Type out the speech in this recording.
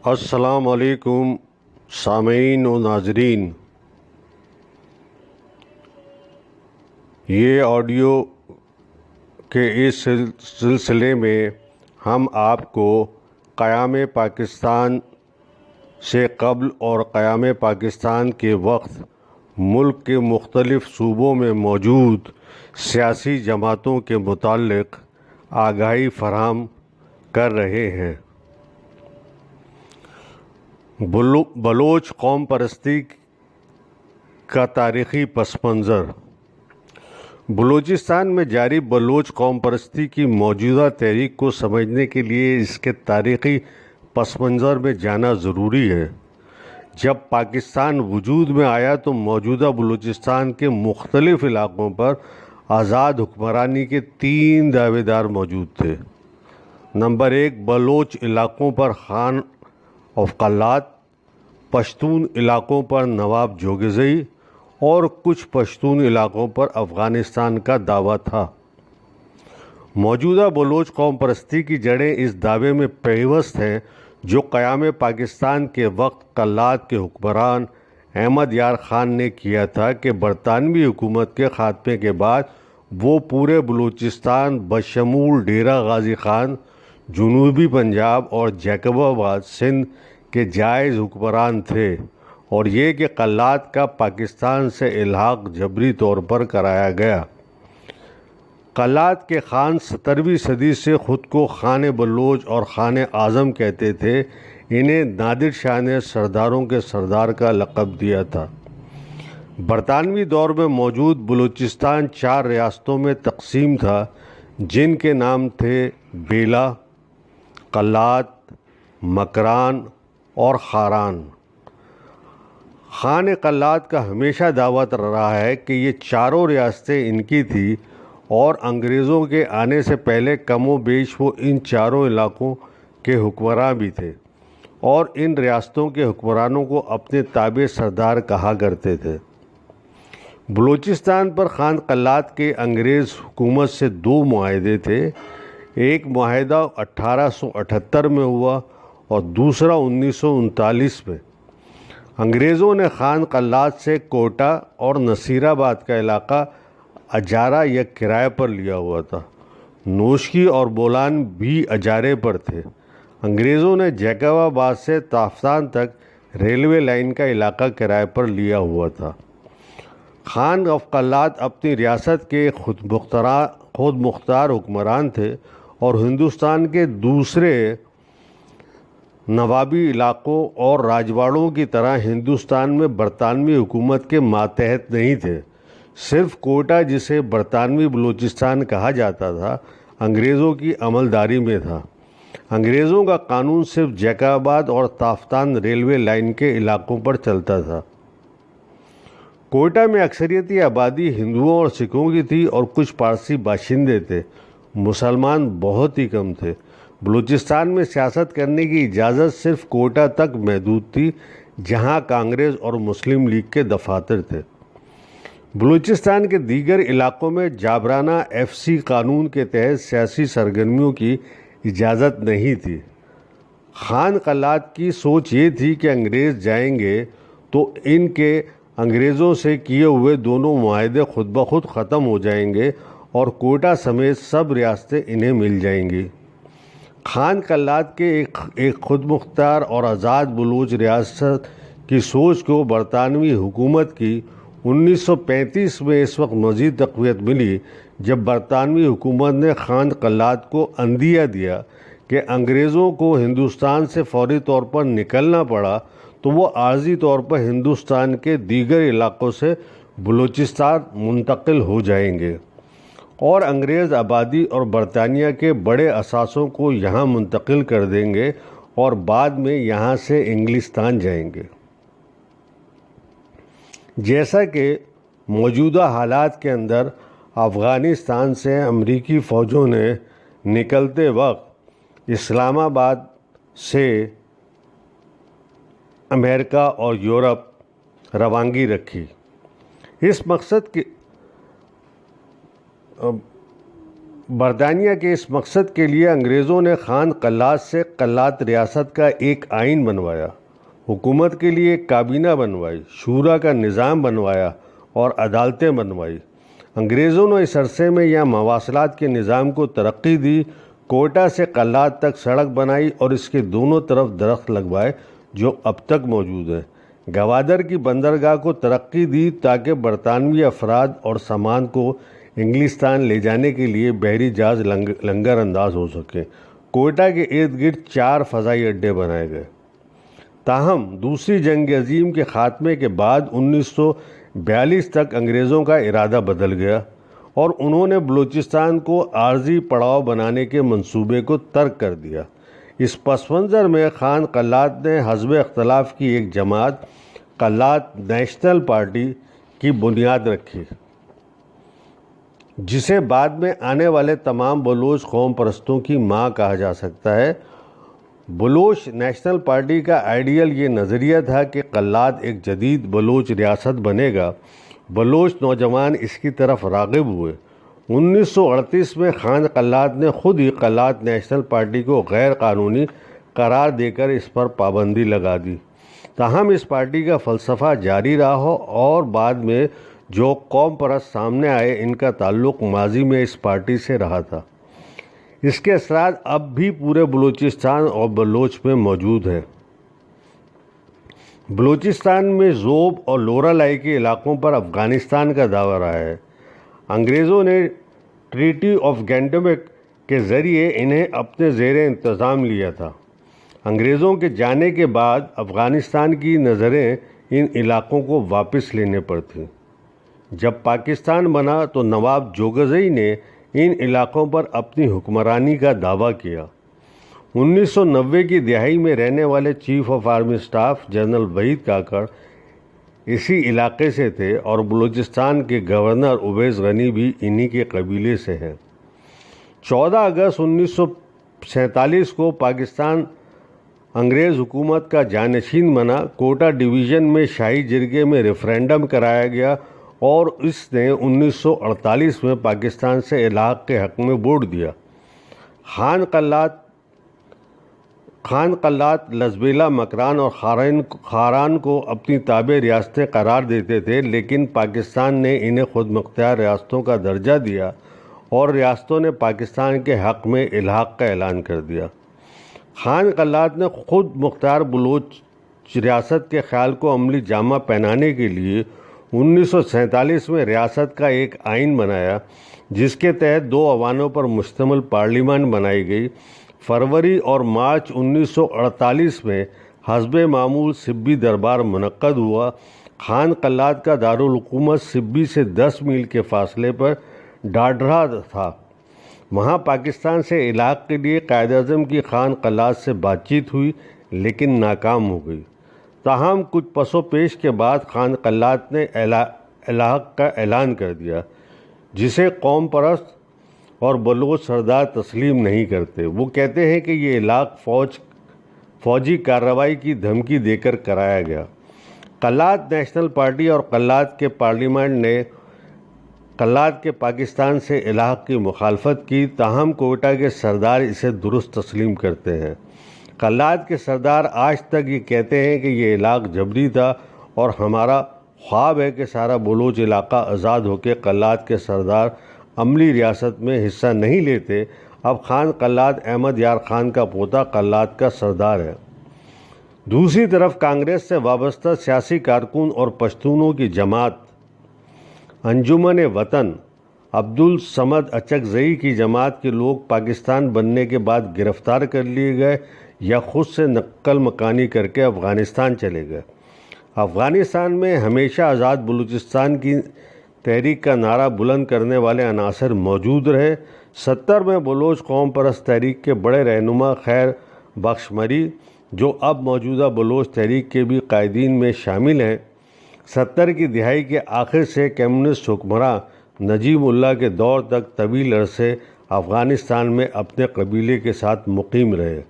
السلام علیکم سامعین و ناظرین، یہ آڈیو کے اس سلسلے میں ہم آپ کو قیام پاکستان سے قبل اور قیام پاکستان کے وقت ملک کے مختلف صوبوں میں موجود سیاسی جماعتوں کے متعلق آگاہی فراہم کر رہے ہیں۔ بلوچ قوم پرستی کا تاریخی پس منظر۔ بلوچستان میں جاری بلوچ قوم پرستی کی موجودہ تحریک کو سمجھنے کے لیے اس کے تاریخی پس منظر میں جانا ضروری ہے۔ جب پاکستان وجود میں آیا تو موجودہ بلوچستان کے مختلف علاقوں پر آزاد حکمرانی کے 3 دعوے دار موجود تھے۔ نمبر 1، بلوچ علاقوں پر خان آف قلات، پشتون علاقوں پر نواب جوگزئی اور کچھ پشتون علاقوں پر افغانستان کا دعویٰ تھا۔ موجودہ بلوچ قوم پرستی کی جڑیں اس دعوے میں پیوست ہیں جو قیام پاکستان کے وقت قلات کے حکمران احمد یار خان نے کیا تھا کہ برطانوی حکومت کے خاتمے کے بعد وہ پورے بلوچستان بشمول ڈیرہ غازی خان، جنوبی پنجاب اور جیکب آباد سندھ کے جائز حکمران تھے، اور یہ کہ قلات کا پاکستان سے الحاق جبری طور پر کرایا گیا۔ قلات کے خان 17ویں صدی سے خود کو خان بلوچ اور خان اعظم کہتے تھے۔ انہیں نادر شاہ نے سرداروں کے سردار کا لقب دیا تھا۔ برطانوی دور میں موجود بلوچستان 4 ریاستوں میں تقسیم تھا جن کے نام تھے بیلا، قلات، مکران اور خاران۔ خان قلات کا ہمیشہ دعویٰ رہا ہے کہ یہ چاروں ریاستیں ان کی تھیں اور انگریزوں کے آنے سے پہلے کم و بیش وہ ان چاروں علاقوں کے حکمراں بھی تھے اور ان ریاستوں کے حکمرانوں کو اپنے تابع سردار کہا کرتے تھے۔ بلوچستان پر خان قلات کے انگریز حکومت سے 2 معاہدے تھے۔ ایک معاہدہ 1878 میں ہوا اور دوسرا 1939 میں۔ انگریزوں نے خان قلات سے کوٹہ اور نصیر آباد کا علاقہ اجارہ یا کرائے پر لیا ہوا تھا۔ نوشکی اور بولان بھی اجارے پر تھے۔ انگریزوں نے جیکب آباد سے تافتان تک ریلوے لائن کا علاقہ کرائے پر لیا ہوا تھا۔ خان آف قلات اپنی ریاست کے خود مختار حکمران تھے اور ہندوستان کے دوسرے نوابی علاقوں اور راجواڑوں کی طرح ہندوستان میں برطانوی حکومت کے ماتحت نہیں تھے۔ صرف کوٹہ، جسے برطانوی بلوچستان کہا جاتا تھا، انگریزوں کی عملداری میں تھا۔ انگریزوں کا قانون صرف جیکب آباد اور تافتان ریلوے لائن کے علاقوں پر چلتا تھا۔ کوئٹہ میں اکثریتی آبادی ہندوؤں اور سکھوں کی تھی اور کچھ پارسی باشندے تھے۔ مسلمان بہت ہی کم تھے۔ بلوچستان میں سیاست کرنے کی اجازت صرف کوئٹہ تک محدود تھی، جہاں کانگریس اور مسلم لیگ کے دفاتر تھے۔ بلوچستان کے دیگر علاقوں میں جابرانہ FC قانون کے تحت سیاسی سرگرمیوں کی اجازت نہیں تھی۔ خان قلات کی سوچ یہ تھی کہ انگریز جائیں گے تو ان کے انگریزوں سے کیے ہوئے دونوں معاہدے خود بخود ختم ہو جائیں گے اور کوئٹہ سمیت سب ریاستیں انہیں مل جائیں گی۔ خان قلات کے ایک خود مختار اور آزاد بلوچ ریاست کی سوچ کو برطانوی حکومت کی 1935 میں اس وقت مزید تقویت ملی جب برطانوی حکومت نے خان قلات کو عندیہ دیا کہ انگریزوں کو ہندوستان سے فوری طور پر نکلنا پڑا تو وہ عارضی طور پر ہندوستان کے دیگر علاقوں سے بلوچستان منتقل ہو جائیں گے اور انگریز آبادی اور برطانیہ کے بڑے اثاثوں کو یہاں منتقل کر دیں گے اور بعد میں یہاں سے انگلستان جائیں گے۔ جیسا کہ موجودہ حالات کے اندر افغانستان سے امریکی فوجوں نے نکلتے وقت اسلام آباد سے امریکہ اور یورپ روانگی رکھی۔ اس مقصد کے برطانیہ کے اس مقصد کے لیے انگریزوں نے خان قلات سے قلات ریاست کا ایک آئین بنوایا، حکومت کے لیے ایک کابینہ بنوائی، شورا کا نظام بنوایا اور عدالتیں بنوائی۔ انگریزوں نے اس عرصے میں یہاں مواصلات کے نظام کو ترقی دی، کوئٹہ سے قلات تک سڑک بنائی اور اس کے دونوں طرف درخت لگوائے جو اب تک موجود ہیں۔ گوادر کی بندرگاہ کو ترقی دی تاکہ برطانوی افراد اور سامان کو انگلستان لے جانے کے لیے بحری جہاز لنگر انداز ہو سکے۔ کوئٹہ کے ارد گرد 4 فضائی اڈے بنائے گئے۔ تاہم دوسری جنگ عظیم کے خاتمے کے بعد 1942 تک انگریزوں کا ارادہ بدل گیا اور انہوں نے بلوچستان کو عارضی پڑاؤ بنانے کے منصوبے کو ترک کر دیا۔ اس پس منظر میں خان قلات نے حزب اختلاف کی ایک جماعت قلات نیشنل پارٹی کی بنیاد رکھی، جسے بعد میں آنے والے تمام بلوچ قوم پرستوں کی ماں کہا جا سکتا ہے۔ بلوچ نیشنل پارٹی کا آئیڈیل یہ نظریہ تھا کہ قلات ایک جدید بلوچ ریاست بنے گا۔ بلوچ نوجوان اس کی طرف راغب ہوئے۔ 1938 میں خان قلات نے خود ہی قلات نیشنل پارٹی کو غیر قانونی قرار دے کر اس پر پابندی لگا دی۔ تاہم اس پارٹی کا فلسفہ جاری رہا اور بعد میں جو قوم پرست سامنے آئے ان کا تعلق ماضی میں اس پارٹی سے رہا تھا۔ اس کے اثرات اب بھی پورے بلوچستان اور بلوچ میں موجود ہیں۔ بلوچستان میں ذوب اور لورالائی کے علاقوں پر افغانستان کا دعویٰ رہا ہے۔ انگریزوں نے ٹریٹی آف گینٹویک کے ذریعے انہیں اپنے زیر انتظام لیا تھا۔ انگریزوں کے جانے کے بعد افغانستان کی نظریں ان علاقوں کو واپس لینے پر تھیں۔ جب پاکستان بنا تو نواب جوگزئی نے ان علاقوں پر اپنی حکمرانی کا دعویٰ کیا۔ 1990 کی دہائی میں رہنے والے chief of army staff general Waheed Kakar اسی علاقے سے تھے اور بلوچستان کے گورنر اویس غنی بھی انہی کے قبیلے سے ہیں۔ 14 اگست 1947 کو پاکستان انگریز حکومت کا جانشین بنا۔ کوٹا ڈویژن میں شاہی جرگے میں ریفرینڈم کرایا گیا اور اس نے 1948 میں پاکستان سے الحاق کے حق میں ووٹ دیا۔ خان قلات لزبیلا، مکران اور خاران کو اپنی تابع ریاستیں قرار دیتے تھے، لیکن پاکستان نے انہیں خود مختار ریاستوں کا درجہ دیا اور ریاستوں نے پاکستان کے حق میں الحاق کا اعلان کر دیا۔ خان قلات نے خود مختار بلوچ ریاست کے خیال کو عملی جامہ پہنانے کے لیے 1947 میں ریاست کا ایک آئین بنایا، جس کے تحت 2 ایوانوں پر مشتمل پارلیمان بنائی گئی۔ فروری اور مارچ 1948 میں حسب معمول سبی دربار منعقد ہوا۔ خان قلات کا دارالحکومت سبی سے 10 میل کے فاصلے پر ڈاڈرا تھا۔ وہاں پاکستان سے الحاق کے لیے قائد اعظم کی خان قلات سے بات چیت ہوئی لیکن ناکام ہو گئی۔ تاہم کچھ پس و پیش کے بعد خان قلات نے الحاق کا اعلان کر دیا، جسے قوم پرست اور بلوچ سردار تسلیم نہیں کرتے۔ وہ کہتے ہیں کہ یہ الحاق فوجی کارروائی کی دھمکی دے کر کرایا گیا۔ قلات نیشنل پارٹی اور قلات کے پارلیمنٹ نے قلات کے پاکستان سے الحاق کی مخالفت کی، تاہم کوئٹہ کے سردار اسے درست تسلیم کرتے ہیں۔ قلات کے سردار آج تک یہ کہتے ہیں کہ یہ الحاق جبری تھا اور ہمارا خواب ہے کہ سارا بلوچ علاقہ آزاد ہو کے قلات کے سردار عملی ریاست میں حصہ نہیں لیتے۔ اب خان قلات احمد یار خان کا پوتا قلات کا سردار ہے۔ دوسری طرف کانگریس سے وابستہ سیاسی کارکن اور پشتونوں کی جماعت انجمن وطن عبدالصمد اچکزئی کی جماعت کے لوگ پاکستان بننے کے بعد گرفتار کر لیے گئے یا خود سے نقل مکانی کر کے افغانستان چلے گئے۔ افغانستان میں ہمیشہ آزاد بلوچستان کی تحریک کا نعرہ بلند کرنے والے عناصر موجود رہے۔ 70 میں بلوچ قوم پرست تحریک کے بڑے رہنما خیر بخش مری، جو اب موجودہ بلوچ تحریک کے بھی قائدین میں شامل ہیں، 70 کی دہائی کے آخر سے کمیونسٹ حکمراں نجیب اللہ کے دور تک طویل عرصے افغانستان میں اپنے قبیلے کے ساتھ مقیم رہے۔